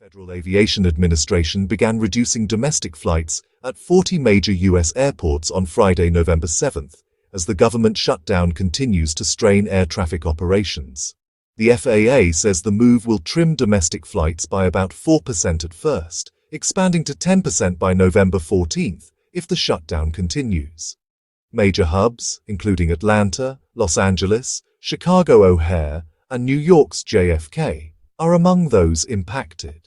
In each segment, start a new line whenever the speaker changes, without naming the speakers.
Federal Aviation Administration began reducing domestic flights at 40 major U.S. airports on Friday, November 7th, as the government shutdown continues to strain air traffic operations. The FAA says the move will trim domestic flights by about 4% at first, expanding to 10% by November 14th if the shutdown continues. Major hubs, including Atlanta, Los Angeles, Chicago O'Hare, and New York's JFK, are among those impacted.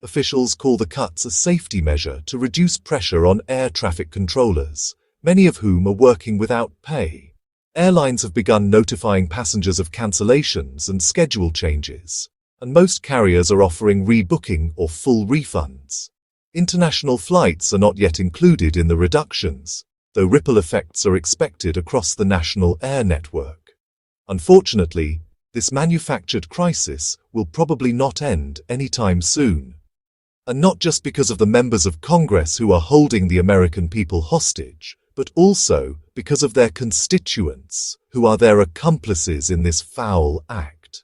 Officials call the cuts a safety measure to reduce pressure on air traffic controllers, many of whom are working without pay. Airlines have begun notifying passengers of cancellations and schedule changes, and most carriers are offering rebooking or full refunds. International flights are not yet included in the reductions, though ripple effects are expected across the national air network. Unfortunately, this manufactured crisis will probably not end anytime soon. And not just because of the members of Congress who are holding the American people hostage, but also because of their constituents, who are their accomplices in this foul act.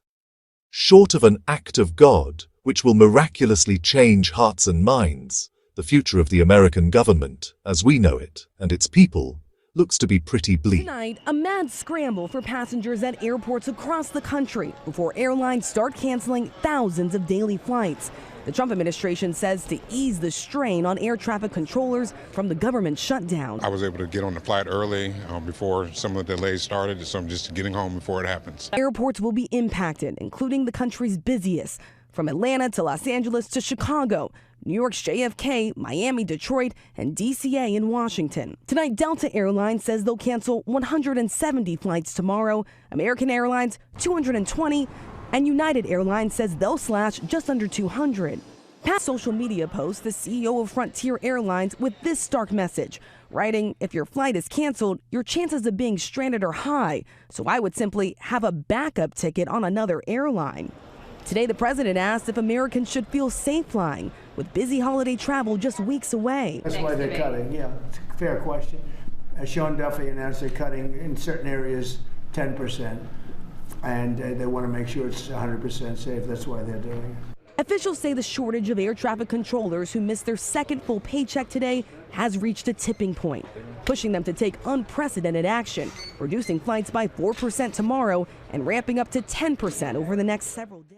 Short of an act of God, which will miraculously change hearts and minds, the future of the American government, as we know it, and its people, looks to be pretty bleak.
Tonight, a mad scramble for passengers at airports across the country before airlines start canceling thousands of daily flights. The Trump administration says to ease the strain on air traffic controllers from the government shutdown.
I was able to get on the flight early before some of the delays started, so I'm just getting home before it happens.
Airports will be impacted, including the country's busiest, from Atlanta to Los Angeles to Chicago, New York's JFK, Miami, Detroit, and DCA in Washington. Tonight, Delta Airlines says they'll cancel 170 flights tomorrow, American Airlines 220, and United Airlines says they'll slash just under 200. Past social media posts, the CEO of Frontier Airlines with this stark message, writing, "If your flight is canceled, your chances of being stranded are high, so I would simply have a backup ticket on another airline." Today, the president asked if Americans should feel safe flying, with busy holiday travel just weeks away.
That's why they're cutting, yeah. It's a fair question. As Sean Duffy announced, they're cutting in certain areas 10%, and they want to make sure it's 100% safe. That's why they're doing it.
Officials say the shortage of air traffic controllers who missed their second full paycheck today has reached a tipping point, pushing them to take unprecedented action, reducing flights by 4% tomorrow and ramping up to 10% over the next several days.